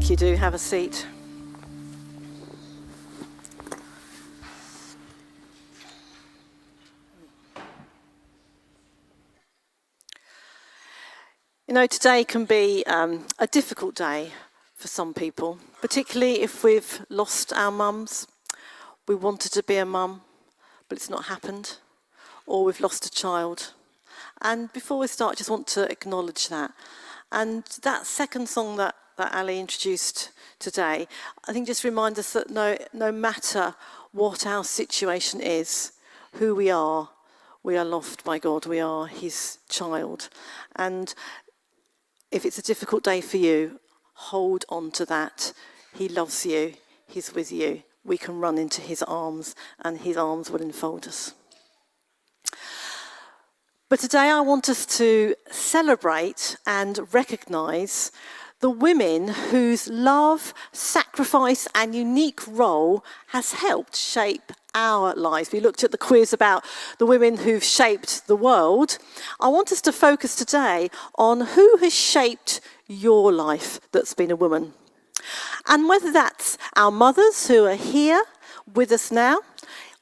Thank you. Do have a seat. You know, today can be a difficult day for some people, particularly if we've lost our mums. We wanted to be a mum, but it's not happened, or we've lost a child. And before we start, I just want to acknowledge that. And that second song that Ali introduced today, I think just reminds us that no matter what our situation is, who we are loved by God, we are his child. And if it's a difficult day for you, hold on to that. He loves you, he's with you. We can run into his arms and his arms will enfold us. But today I want us to celebrate and recognise the women whose love, sacrifice and unique role has helped shape our lives. We looked at the quiz about the women who've shaped the world. I want us to focus today on who has shaped your life that's been a woman. And whether that's our mothers who are here with us now,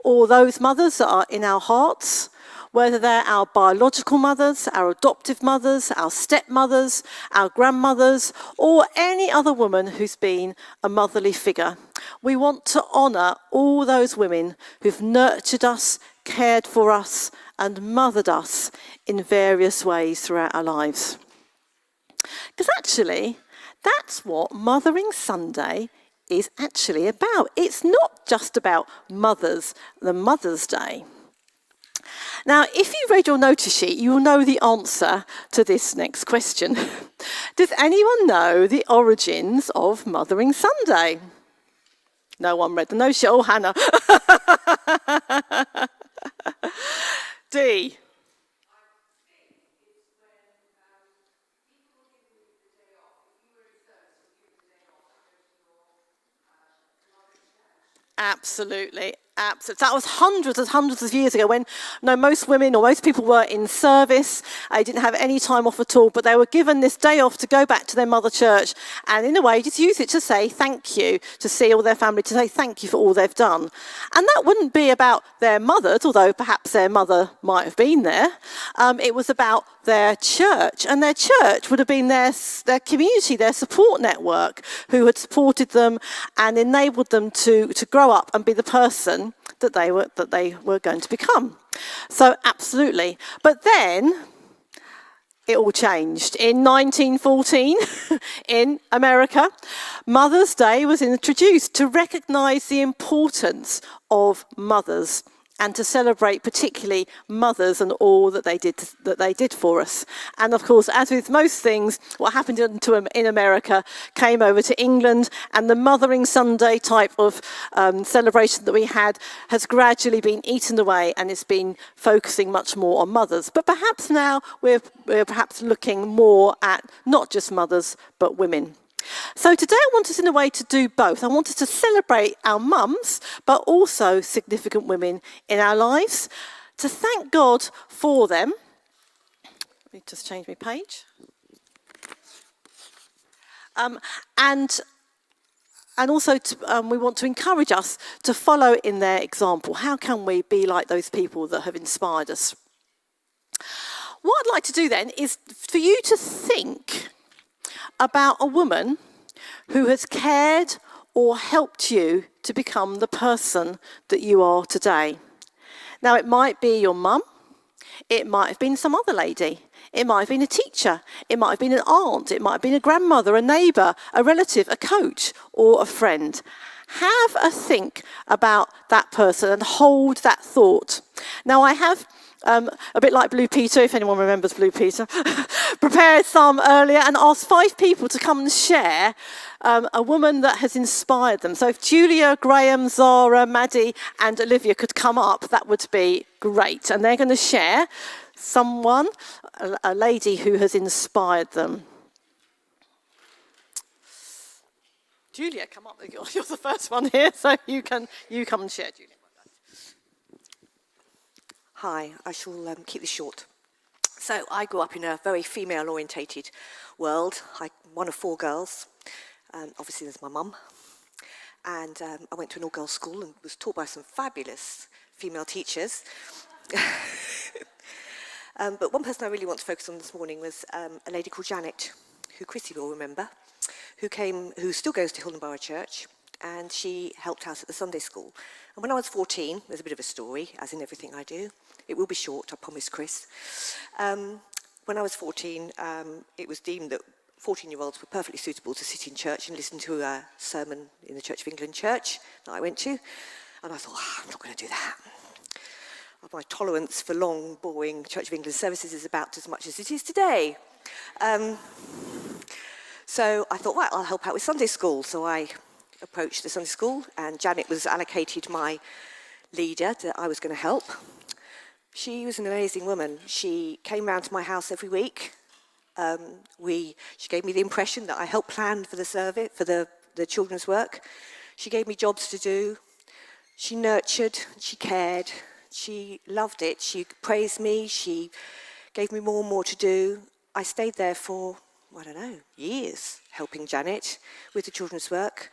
or those mothers that are in our hearts, whether they're our biological mothers, our adoptive mothers, our stepmothers, our grandmothers, or any other woman who's been a motherly figure. We want to honour all those women who've nurtured us, cared for us, and mothered us in various ways throughout our lives. Because actually, that's what Mothering Sunday is actually about. It's not just about mothers, the Mother's Day. Now, if you read your notice sheet, you will know the answer to this next question. Does anyone know the origins of Mothering Sunday? No one read the notice sheet. Oh, Hannah. D. Absolutely. That was hundreds and hundreds of years ago when most women or most people were in service. They didn't have any time off at all, but they were given this day off to go back to their mother church and in a way just use it to say thank you, to see all their family, to say thank you for all they've done. And that wouldn't be about their mothers, although perhaps their mother might have been there. It was about their church, and their church would have been their community, their support network, who had supported them and enabled them to grow up and be the person that they were going to become. So absolutely. But then it all changed. In 1914, in America, Mother's Day was introduced to recognise the importance of mothers and to celebrate particularly mothers and all that they did for us. And of course, as with most things, what happened in America came over to England, and the Mothering Sunday type of celebration that we had has gradually been eaten away, and it's been focusing much more on mothers. But perhaps now we're perhaps looking more at not just mothers, but women. So today I want us in a way to do both. I want us to celebrate our mums, but also significant women in our lives, to thank God for them. Let me just change my page. And also we want to encourage us to follow in their example. How can we be like those people that have inspired us? What I'd like to do then is for you to think about a woman who has cared or helped you to become the person that you are today. Now, it might be your mum, it might have been some other lady, it might have been a teacher, it might have been an aunt, it might have been a grandmother, a neighbour, a relative, a coach, or a friend. Have a think about that person and hold that thought. Now, I have a bit like Blue Peter, if anyone remembers Blue Peter, prepared some earlier and asked 5 people to come and share a woman that has inspired them. So if Julia, Graham, Zara, Maddie and Olivia could come up, that would be great. And they're going to share someone, a lady who has inspired them. Julia, come up. You're the first one here, so you come and share, Julia. Hi, I shall keep this short. So I grew up in a very female-orientated world. I'm one of 4 girls. Obviously, there's my mum. And I went to an all-girls school and was taught by some fabulous female teachers. But one person I really want to focus on this morning was a lady called Janet, who Chrissy will remember, who still goes to Hilton Borough Church, and she helped out at the Sunday school. And when I was 14, there's a bit of a story, as in everything I do. It will be short, I promise, Chris. When I was 14, it was deemed that 14-year-olds were perfectly suitable to sit in church and listen to a sermon in the Church of England church that I went to. And I thought, I'm not going to do that. My tolerance for long, boring Church of England services is about as much as it is today. So I thought, right, I'll help out with Sunday school. So I approached the Sunday school, and Janet was allocated my leader that I was going to help. She was an amazing woman. She came round to my house every week. She gave me the impression that I helped plan for the service, for the children's work. She gave me jobs to do. She nurtured, she cared, she loved it. She praised me, she gave me more and more to do. I stayed there for, years, helping Janet with the children's work.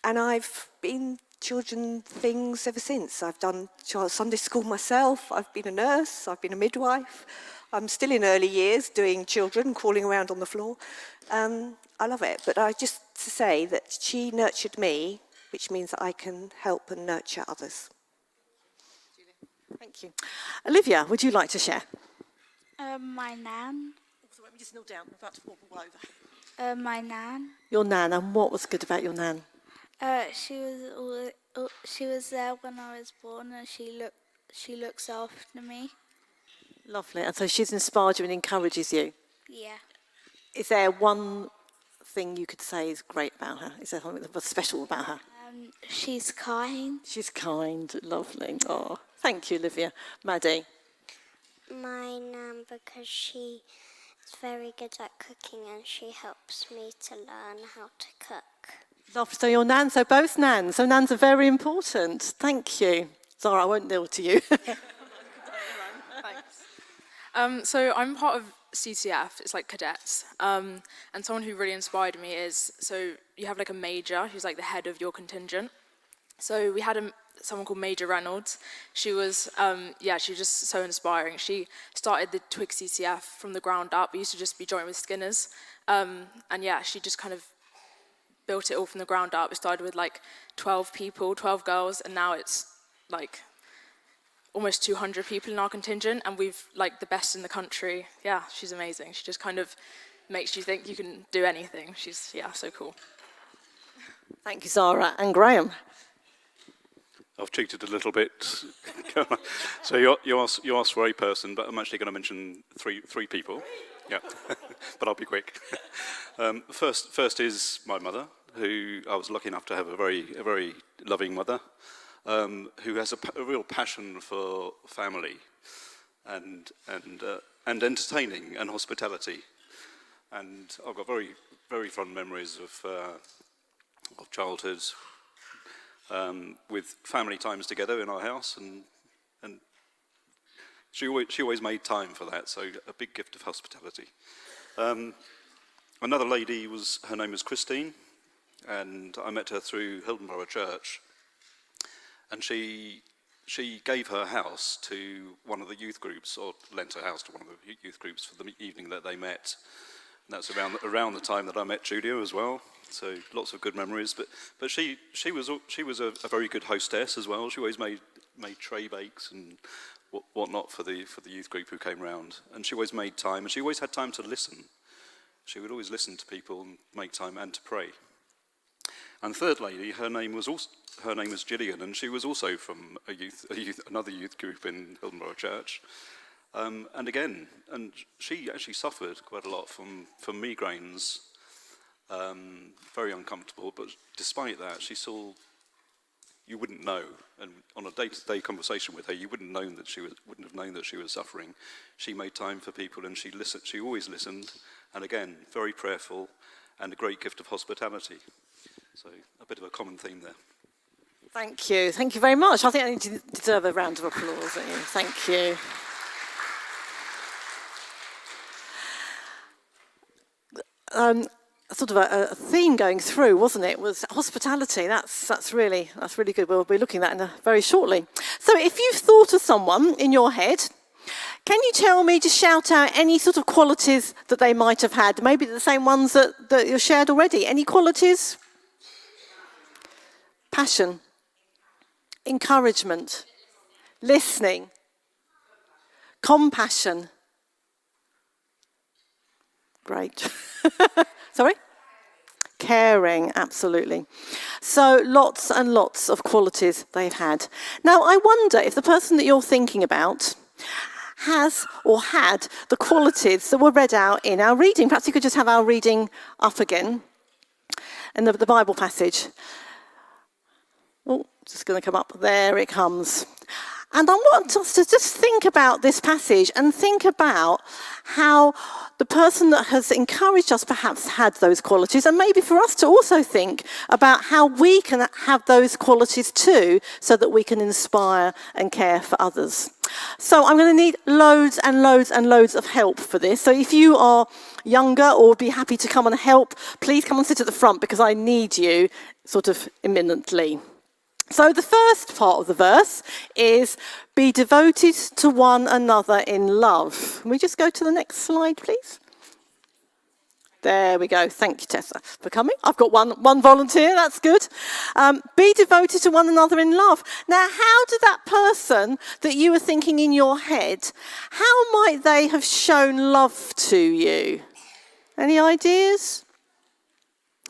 And I've been children things ever since. I've done Sunday school myself, I've been a nurse, I've been a midwife. I'm still in early years doing children, crawling around on the floor. I love it, but just to say that she nurtured me, which means that I can help and nurture others. Thank you. Olivia, would you like to share? My nan. So let me just kneel down. I'm about to fall all over. My nan. Your nan, and what was good about your nan? She was there when I was born, and she looks after me. Lovely. And so she's inspired you and encourages you. Yeah. Is there one thing you could say is great about her? Is there something that was special about her? She's kind. She's kind, lovely. Oh, thank you, Olivia. Maddie? My nan, because she is very good at cooking and she helps me to learn how to cook. Lovely. So your nan, so both nans. So nans are very important. Thank you. Zara, I won't kneel to you. So I'm part of CCF, it's like cadets, and someone who really inspired me is, so you have like a major who's like the head of your contingent. So we had someone called Major Reynolds. She was, she was just so inspiring. She started the Twig CCF from the ground up. We used to just be joined with Skinners, she just kind of built it all from the ground up. It started with like 12 people, 12 girls, and now it's like almost 200 people in our contingent, and we've like the best in the country. Yeah, she's amazing. She just kind of makes you think you can do anything. She's, so cool. Thank you, Zara. And Graham? I've cheated a little bit. So you asked for a person, but I'm actually going to mention three people. Yeah, but I'll be quick. First is my mother, who I was lucky enough to have a very loving mother. Who has a real passion for family and entertaining and hospitality, and I've got very fond memories of childhood with family times together in our house, and she always made time for that. So a big gift of hospitality. Another lady her name was Christine, and I met her through Hilton Borough Church. And she gave her house to one of the youth groups, or lent her house to one of the youth groups for the evening that they met. And that's around the time that I met Julia as well. So lots of good memories. But she was a very good hostess as well. She always made tray bakes and whatnot for the youth group who came round. And she always made time, and she always had time to listen. She would always listen to people and make time and to pray. And the third lady, her name was Gillian, and she was also from another youth group in Hilton Borough Church. And she actually suffered quite a lot from migraines, very uncomfortable. But despite that, she saw. You wouldn't know, and on a day-to-day conversation with her, you wouldn't have known that she was suffering. She made time for people, and she listened. She always listened, and again, very prayerful, and a great gift of hospitality. So a bit of a common theme there. Thank you. Thank you very much. I think I deserve a round of applause. Don't you? Thank you. sort of a theme going through, wasn't it? Was hospitality. That's really good. We'll be looking at that very shortly. So if you've thought of someone in your head, can you tell me, just shout out any sort of qualities that they might have had? Maybe the same ones that you shared already. Any qualities? Passion, encouragement, listening, compassion. Great. Sorry? Caring, absolutely. So lots and lots of qualities they've had. Now, I wonder if the person that you're thinking about has or had the qualities that were read out in our reading. Perhaps you could just have our reading up again in the Bible passage. Oh, it's just going to come up. There it comes. And I want us to just think about this passage and think about how the person that has encouraged us perhaps had those qualities, and maybe for us to also think about how we can have those qualities too, so that we can inspire and care for others. So I'm going to need loads and loads and loads of help for this. So if you are younger or would be happy to come and help, please come and sit at the front, because I need you sort of imminently. So the first part of the verse is, be devoted to one another in love. Can we just go to the next slide, please? There we go. Thank you, Tessa, for coming. I've got one volunteer. That's good. Be devoted to one another in love. Now, how did that person that you were thinking in your head, how might they have shown love to you? Any ideas?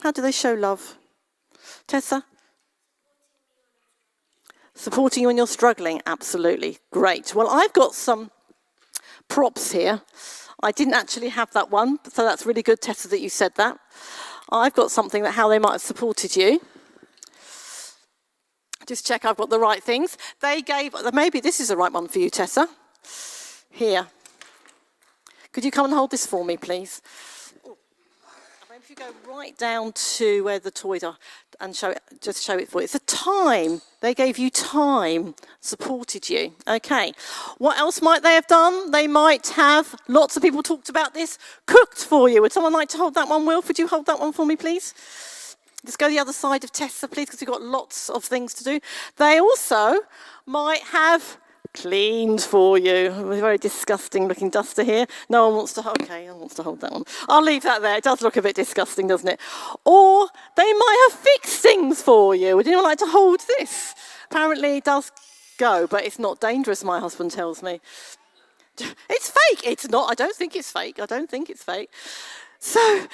How do they show love? Tessa? Supporting you when you're struggling, absolutely. Great. Well, I've got some props here. I didn't actually have that one, so that's really good, Tessa, that you said that. I've got something that how they might have supported you. Just check I've got the right things. They gave, maybe this is the right one for you, Tessa. Here. Could you come and hold this for me, please? If you go right down to where the toys are and show it for you. It's a time. They gave you time, supported you. Okay. What else might they have done? They might have, lots of people talked about this, cooked for you. Would someone like to hold that one, Wilf? Would you hold that one for me, please? Just go the other side of Tessa, please, because we've got lots of things to do. They also might have cleaned for you. A very disgusting looking duster here. No one wants to hold that one. I'll leave that there. It does look a bit disgusting, doesn't it? Or they might have fixed things for you. Would anyone like to hold this? Apparently it does go, but it's not dangerous, my husband tells me. It's fake. It's not. I don't think it's fake. So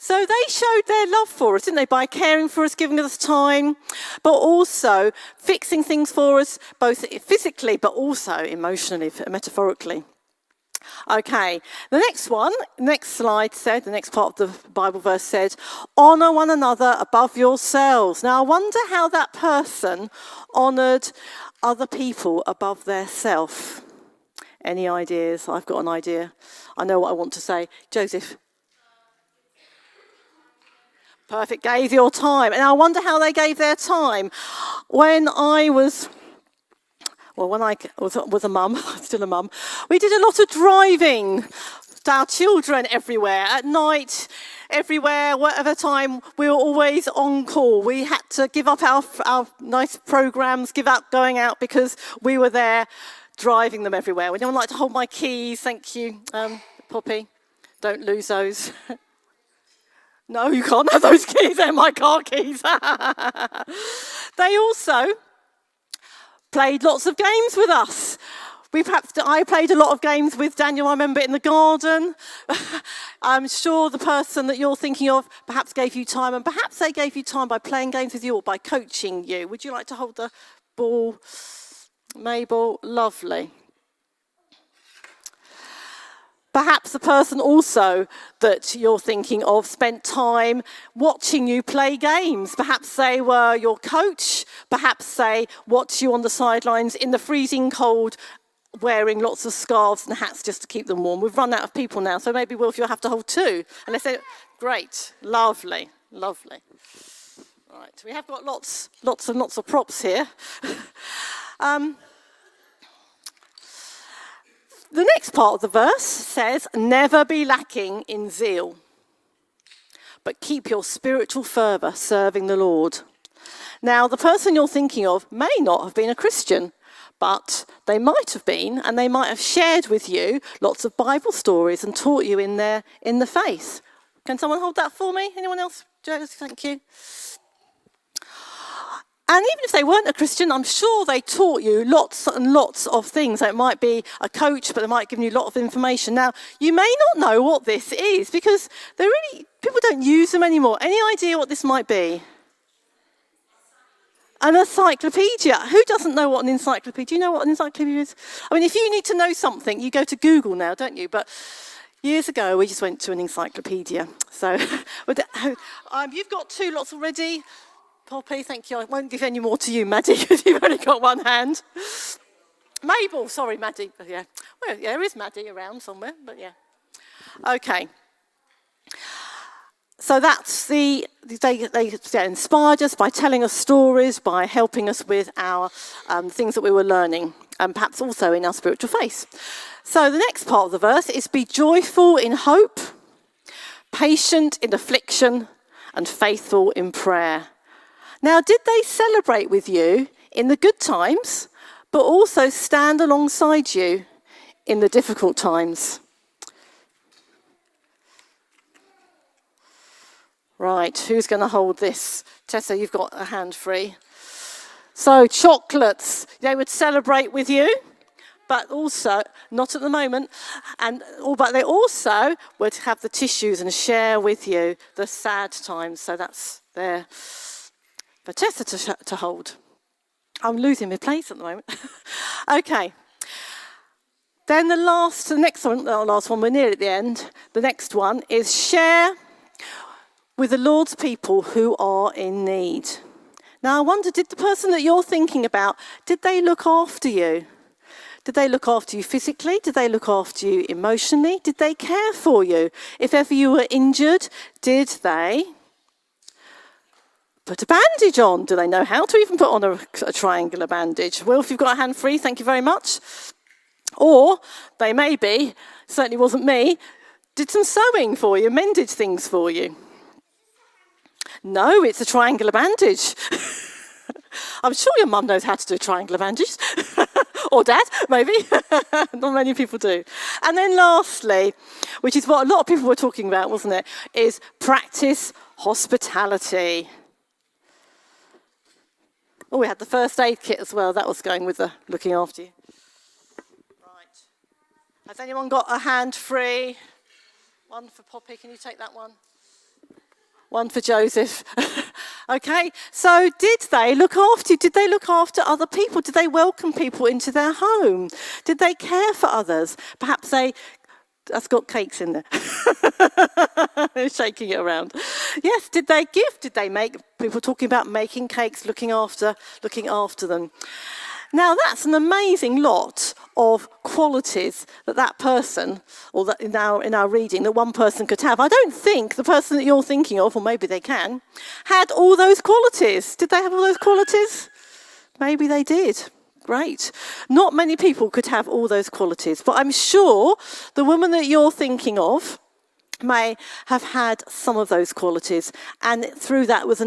they showed their love for us, didn't they, by caring for us, giving us time, but also fixing things for us, both physically but also emotionally, metaphorically. Okay, the next slide said, the next part of the Bible verse said, honour one another above yourselves. Now, I wonder how that person honoured other people above their self. Any ideas? I've got an idea. I know what I want to say. Joseph? Perfect, gave your time. And I wonder how they gave their time. When I was a mum, still a mum, we did a lot of driving. Our children everywhere, at night, everywhere, whatever time, we were always on call. We had to give up our nice programmes, give up going out, because we were there driving them everywhere. Would anyone like to hold my keys? Thank you, Poppy. Don't lose those. No, you can't have those keys. They're my car keys. They also played lots of games with us. I played a lot of games with Daniel, I remember, in the garden. I'm sure the person that you're thinking of perhaps gave you time, and perhaps they gave you time by playing games with you or by coaching you. Would you like to hold the ball, Mabel? Lovely. Perhaps the person also that you're thinking of spent time watching you play games. Perhaps they were your coach. Perhaps they watched you on the sidelines in the freezing cold, wearing lots of scarves and hats just to keep them warm. We've run out of people now, so maybe, Wilf, you'll have to hold two. Unless they great, lovely. Right, we have got lots of props here. The next part of the verse says, never be lacking in zeal. but keep your spiritual fervour serving the Lord. Now, the person you're thinking of may not have been a Christian, but they might have been, and they might have shared with you lots of Bible stories and taught you in the faith. Can someone hold that for me? Anyone else? Joe, thank you. And even if they weren't a Christian, I'm sure they taught you lots and lots of things. It might be a coach, but they might give you a lot of information. Now, you may not know what this is because people don't use them anymore. Any idea what this might be? An encyclopedia. Who doesn't know what an encyclopedia? Do you know what an encyclopedia is? I mean, if you need to know something, you go to Google now, don't you? But years ago, we just went to an encyclopedia. So you've got 2 lots already. Poppy, thank you. I won't give any more to you, Maddie, because you've only got 1 hand. Mabel, sorry, Maddie. Yeah. Well, yeah, there is Maddie around somewhere, but yeah. Okay. So that's they inspired us by telling us stories, by helping us with our things that we were learning, and perhaps also in our spiritual faith. So the next part of the verse is be joyful in hope, patient in affliction, and faithful in prayer. Now, did they celebrate with you in the good times, but also stand alongside you in the difficult times? Right, who's going to hold this? Tessa, you've got a hand free. So, chocolates, they would celebrate with you, but also, not at the moment, but they also would have the tissues and share with you the sad times. So that's there for Tessa to hold. I'm losing my place at the moment. Okay. Then the last one, we're near at the end. The next one is share with the Lord's people who are in need. Now, I wonder, did the person that you're thinking about, did they look after you? Did they look after you physically? Did they look after you emotionally? Did they care for you? If ever you were injured, did they put a bandage on? Do they know how to even put on a triangular bandage? Well, if you've got a hand free, thank you very much. Or they maybe, certainly wasn't me, did some sewing for you, mended things for you. No, it's a triangular bandage. I'm sure your mum knows how to do a triangular bandage. Or dad, maybe. Not many people do. And then lastly, which is what a lot of people were talking about, wasn't it, is practice hospitality. Oh, we had the first aid kit as well. That was going with the looking after you. Right. Has anyone got a hand free? One for Poppy. Can you take that one? One for Joseph. Okay, so did they look after you? Did they look after other people? Did they welcome people into their home? Did they care for others? Perhaps that's got cakes in there. They're shaking it around. Yes, did they give? Did they make? People talking about making cakes, looking after them. Now, that's an amazing lot of qualities that person, or that in our reading, that one person could have. I don't think the person that you're thinking of, or maybe they can, had all those qualities. Did they have all those qualities? Maybe they did. Great. Not many people could have all those qualities, but I'm sure the woman that you're thinking of may have had some of those qualities, and through that was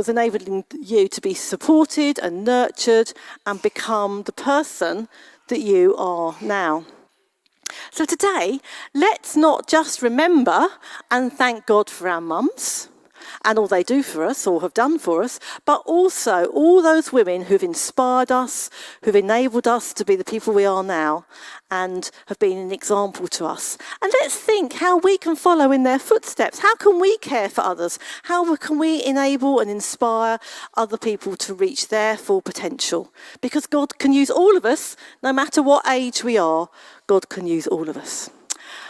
enabling you to be supported and nurtured and become the person that you are now. So today, let's not just remember and thank God for our mums and all they do for us or have done for us, but also all those women who've inspired us, who've enabled us to be the people we are now and have been an example to us. And let's think how we can follow in their footsteps. How can we care for others? How can we enable and inspire other people to reach their full potential? Because God can use all of us, no matter what age we are. God can use all of us.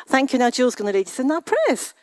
Thank you. Now Jill's going to lead us in our prayers.